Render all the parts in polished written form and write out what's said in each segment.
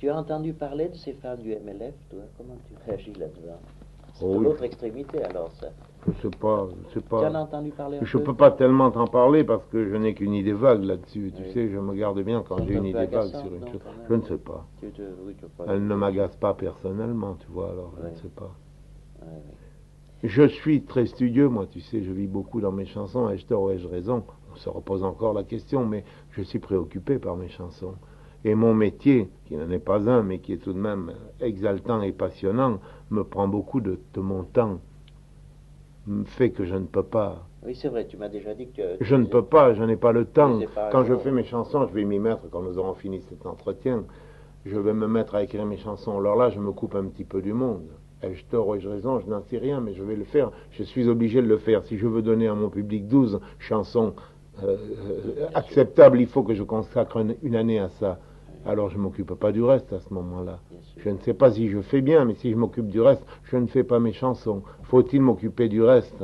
Tu as entendu parler de ces femmes du MLF, toi? Comment tu réagis là-dedans? C'est Oh de oui. l'autre extrémité, alors, ça. Je sais pas, je sais Tu en as pas. entendu parler un Je peu? peux pas tellement t'en parler parce que je n'ai qu'une idée vague là-dessus. Tu Oui. sais, je me garde bien quand Sont j'ai un une peu idée vague agaçantes, sur une non, chose. quand même, Je ne oui. sais pas. Oui, tu as pas Elle ne envie de- m'agace pas personnellement, tu vois, alors je Oui. ne sais pas. Oui, oui. Je suis très studieux, moi, tu sais, je vis beaucoup dans mes chansons. Ai-je tort ou ai-je raison? On se repose encore la question, mais je suis préoccupé par mes chansons. Et mon métier, qui n'en est pas un, mais qui est tout de même exaltant et passionnant, me prend beaucoup de mon temps, fait que je ne peux pas. Oui, c'est vrai, tu m'as déjà dit que Je ne peux pas, je n'ai pas le temps. c'est pas un Quand je jour. fais mes chansons, je vais m'y mettre quand nous aurons fini cet entretien. Je vais me mettre à écrire mes chansons. Alors là, je me coupe un petit peu du monde. Ai-je tort ou ai-je raison? Je n'en sais rien, mais je vais le faire. Je suis obligé de le faire. Si je veux donner à mon public 12 chansons acceptables, il faut que je consacre une année à ça. Alors je ne m'occupe pas du reste à ce moment-là. Je ne sais pas si je fais bien, mais si je m'occupe du reste, je ne fais pas mes chansons. Faut-il m'occuper du reste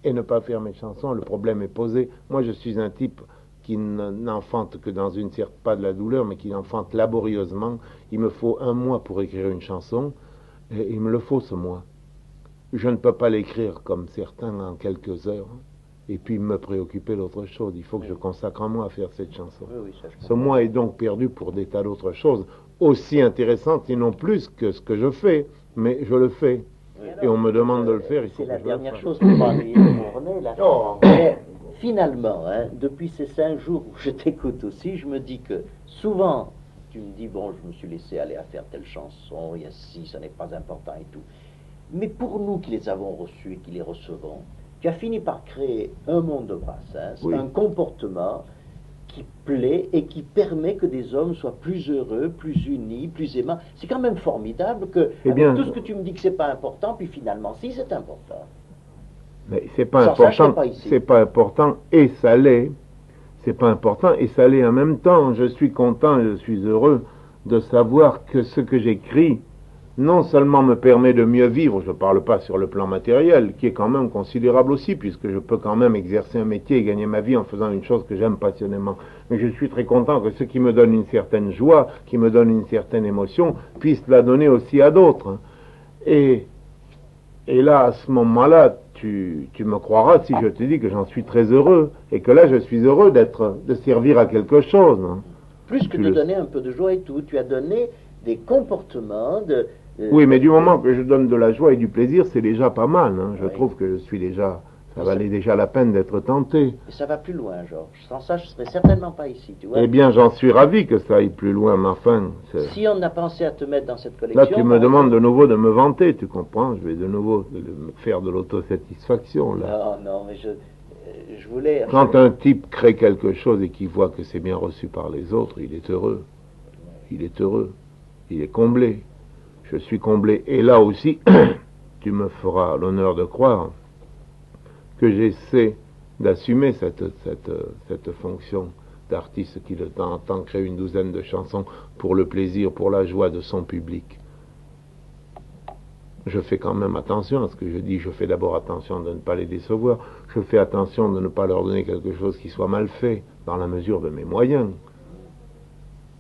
et ne pas faire mes chansons? Le problème est posé. Moi, je suis un type qui n'enfante que dans une certaine, pas de la douleur, mais qui enfante laborieusement. Il me faut un mois pour écrire une chanson, et il me le faut ce mois. Je ne peux pas l'écrire comme certains en quelques heures, et puis me préoccuper d'autre chose. Il faut que je consacre un mois à faire cette chanson. Oui, ça, Ce mois est donc perdu pour des tas d'autres choses, aussi intéressantes, sinon plus que ce que je fais, mais je le fais. Oui. Et on me demande de le faire, il faut C'est que la je le fasse. dernière chose pour pas ennuyer le journée, là. Oh. Mais finalement, hein, depuis ces 5 jours où je t'écoute aussi, je me dis que souvent, tu me dis, bon, je me suis laissé aller à faire telle chanson, il y a ci, ça n'est pas important et tout. Mais pour nous qui les avons reçus et qui les recevons, tu as fini par créer un monde de Brassens, Oui. un comportement qui plaît et qui permet que des hommes soient plus heureux, plus unis, plus aimants. C'est quand même formidable que, Eh avec bien, tout ce que tu me dis que c'est pas important, puis finalement, si c'est important. Mais c'est pas Sans ça, je serais important, pas ici. c'est pas important et ça l'est. C'est pas important et ça l'est en même temps. Je suis content et je suis heureux de savoir que ce que j'écris non seulement me permet de mieux vivre, je ne parle pas sur le plan matériel, qui est quand même considérable aussi, puisque je peux quand même exercer un métier et gagner ma vie en faisant une chose que j'aime passionnément. Mais je suis très content que ce qui me donne une certaine joie, qui me donne une certaine émotion, puisse la donner aussi à d'autres. Et là, à ce moment-là, tu me croiras si je te dis que j'en suis très heureux, et que là, je suis heureux de servir à quelque chose. Plus que de donner un peu de joie et tout, tu as donné des comportements de... Oui, mais du moment que je donne de la joie et du plaisir, c'est déjà pas mal. Je Oui. trouve que je suis déjà... Ça valait déjà la peine d'être tenté. Et ça va plus loin, Georges. Sans ça, je serais certainement pas ici, tu vois. Eh bien, j'en suis ravi que ça aille plus loin, mais enfin... Si on a pensé à te mettre dans cette collection... Là, tu me par demandes exemple- de nouveau de me vanter, tu comprends? Je vais de nouveau me faire de l'autosatisfaction, là. Non, mais je voulais... Quand un type crée quelque chose et qu'il voit que c'est bien reçu par les autres, il est heureux. Il est heureux. Il est comblé. Je suis comblé. Et là aussi, tu me feras l'honneur de croire que j'essaie d'assumer cette fonction d'artiste qui de temps en temps crée une douzaine de chansons pour le plaisir, pour la joie de son public. Je fais quand même attention à ce que je dis. Je fais d'abord attention de ne pas les décevoir. Je fais attention de ne pas leur donner quelque chose qui soit mal fait, dans la mesure de mes moyens.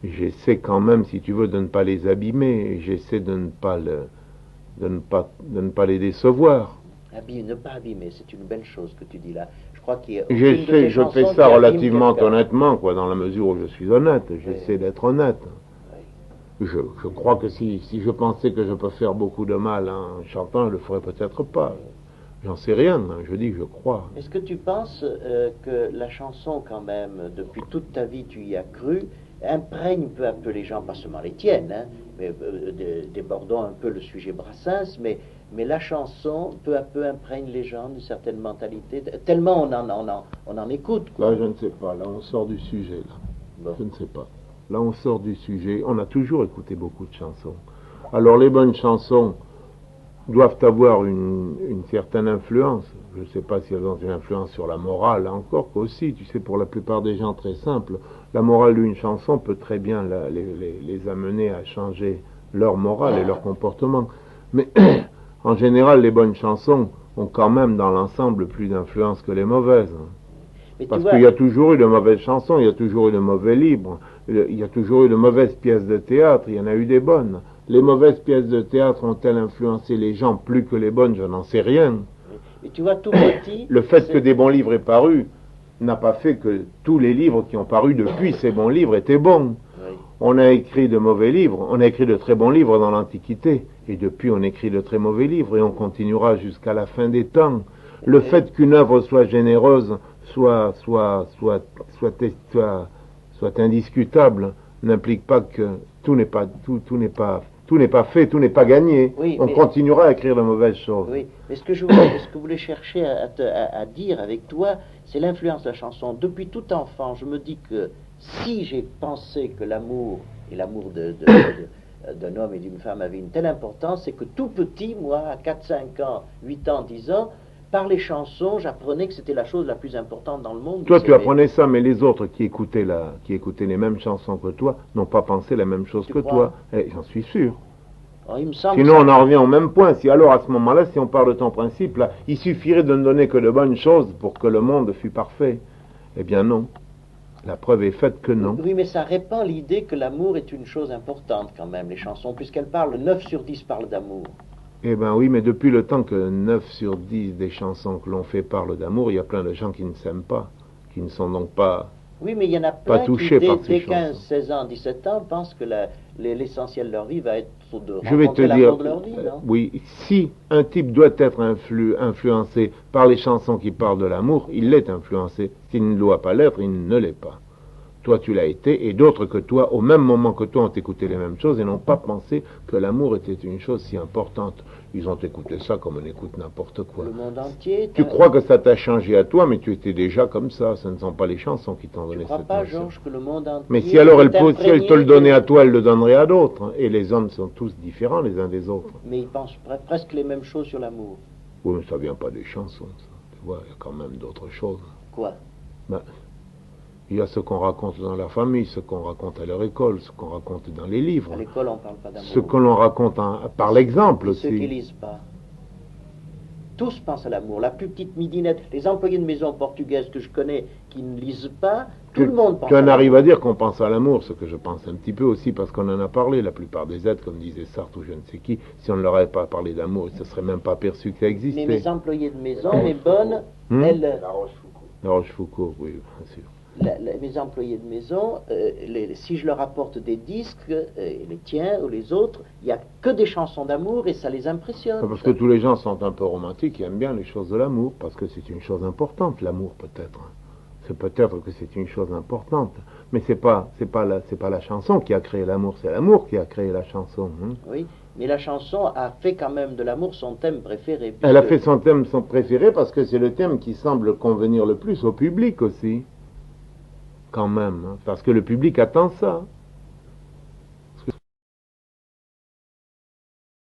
J'essaie quand même, si tu veux, de ne pas les abîmer. J'essaie de ne pas les décevoir. Ne pas abîmer, c'est une belle chose que tu dis là. Je crois qu'il y a... Je fais ça relativement honnêtement, quoi, dans la mesure où je suis honnête. J'essaie d'être honnête. Je crois que si je pensais que je peux faire beaucoup de mal en chantant, je le ferais peut-être pas. J'en sais rien, je dis que je crois. Est-ce que tu penses que la chanson, quand même, depuis toute ta vie, tu y as cru, imprègne peu à peu les gens, pas seulement les tiennes, hein, mais, débordons un peu le sujet Brassens, mais la chanson, peu à peu, imprègne les gens d'une certaine mentalité, tellement on en écoute, quoi. Là, je ne sais pas, là on sort du sujet, là. Bon. Je ne sais pas. Là, on sort du sujet. On a toujours écouté beaucoup de chansons. Alors, les bonnes chansons doivent avoir une certaine influence. Je ne sais pas si elles ont une influence sur la morale, encore qu'aussi. Tu sais, pour la plupart des gens très simples, la morale d'une chanson peut très bien les amener à changer leur morale et leur comportement. Mais en général, les bonnes chansons ont quand même dans l'ensemble plus d'influence que les mauvaises. Mais tu Parce vois, qu'il y a toujours eu de mauvaises chansons, il y a toujours eu de mauvais livres, il y a toujours eu de mauvaises pièces de théâtre, il y en a eu des bonnes. Les mauvaises pièces de théâtre ont-elles influencé les gens plus que les bonnes? Je n'en sais rien. mais tu vois, tout petit, Le fait que c'est... des bons livres aient paru n'a pas fait que tous les livres qui ont paru depuis ces bons livres étaient bons. Oui. On a écrit de mauvais livres, on a écrit de très bons livres dans l'Antiquité, et depuis on écrit de très mauvais livres, et on continuera jusqu'à la fin des temps. Le fait qu'une œuvre soit généreuse, soit indiscutable, n'implique pas que tout n'est pas fait, tout n'est pas gagné. Oui, On mais- continuera à écrire de mauvaises choses. Oui, mais ce que je voulais chercher à dire avec toi, c'est l'influence de la chanson. Depuis tout enfant, je me dis que si j'ai pensé que l'amour et l'amour d'un homme et d'une femme avait une telle importance, c'est que tout petit, moi, à 4, 5 ans, 8 ans, 10 ans, par les chansons, j'apprenais que c'était la chose la plus importante dans le monde. Toi, qui tu s'aimait. apprenais ça, mais les autres qui écoutaient les mêmes chansons que toi n'ont pas pensé la même chose Tu que crois? toi. Et j'en suis sûr. Alors, il me semble Sinon, que on en revient au même point. Si alors, à ce moment-là, si on part de ton principe, là, il suffirait de ne donner que de bonnes choses pour que le monde fût parfait. Eh bien non. La preuve est faite que non. Oui, mais ça répand l'idée que l'amour est une chose importante quand même, les chansons, puisqu'elles parlent, 9 sur 10 parlent d'amour. Eh bien oui, mais depuis le temps que 9 sur 10 des chansons que l'on fait parlent d'amour, il y a plein de gens qui ne s'aiment pas, qui ne sont donc pas... Oui, mais il y en a Pas plein qui, touché dès, par ces dès 15, chansons. 16 ans, 17 ans, pensent que l'essentiel de leur vie va être de Je vais te rencontrer dire, l'amour de leur vie, non? oui, si un type doit être influencé par les chansons qui parlent de l'amour, il l'est influencé. S'il ne doit pas l'être, il ne l'est pas. Toi, tu l'as été, et d'autres que toi, au même moment que toi, ont écouté les mêmes choses et n'ont pas pensé que l'amour était une chose si importante. Ils ont écouté ça comme on écoute n'importe quoi. Le monde entier. Tu crois que ça t'a changé à toi, mais tu étais déjà comme ça. Ce ne sont pas les chansons qui t'ont Tu donné crois cette pas, notion. Georges, que le monde entier. Mais si alors est si elle te le imprégné donnait de- à toi, elle le donnerait à d'autres. Et les hommes sont tous différents les uns des autres. Mais ils pensent presque les mêmes choses sur l'amour. Oui, mais ça vient pas des chansons, ça. Tu vois, il y a quand même d'autres choses. Quoi? Ben, il y a ce qu'on raconte dans la famille, ce qu'on raconte à leur école, ce qu'on raconte dans les livres, À l'école, on parle pas d'amour. ce que l'on raconte par l'exemple Et ceux qui aussi. lisent pas. Tous pensent à l'amour. La plus petite midinette, les employés de maison portugaises que je connais qui ne lisent pas, tout le monde pense Tu à en l'amour. arrives à dire qu'on pense à l'amour, ce que je pense un petit peu aussi parce qu'on en a parlé. La plupart des êtres, comme disait Sartre ou je ne sais qui, si on ne leur avait pas parlé d'amour, ils ne se seraient même pas perçus que ça Mais existait. mes employés de maison, mes bonnes, Hmm? elles, La Rochefoucauld, oui, bien sûr. mes employés de maison, si je leur apporte des disques, les tiens ou les autres, il n'y a que des chansons d'amour et ça les impressionne. Parce que tous les gens sont un peu romantiques et aiment bien les choses de l'amour, parce que c'est une chose importante, l'amour peut-être. C'est peut-être que c'est une chose importante, mais c'est pas la chanson qui a créé l'amour, c'est l'amour qui a créé la chanson. Hein. Oui, mais la chanson a fait quand même de l'amour son thème préféré. Elle a puisque- fait son thème son préféré parce que c'est le thème qui semble convenir le plus au public aussi. Quand même, hein, parce que le public attend ça.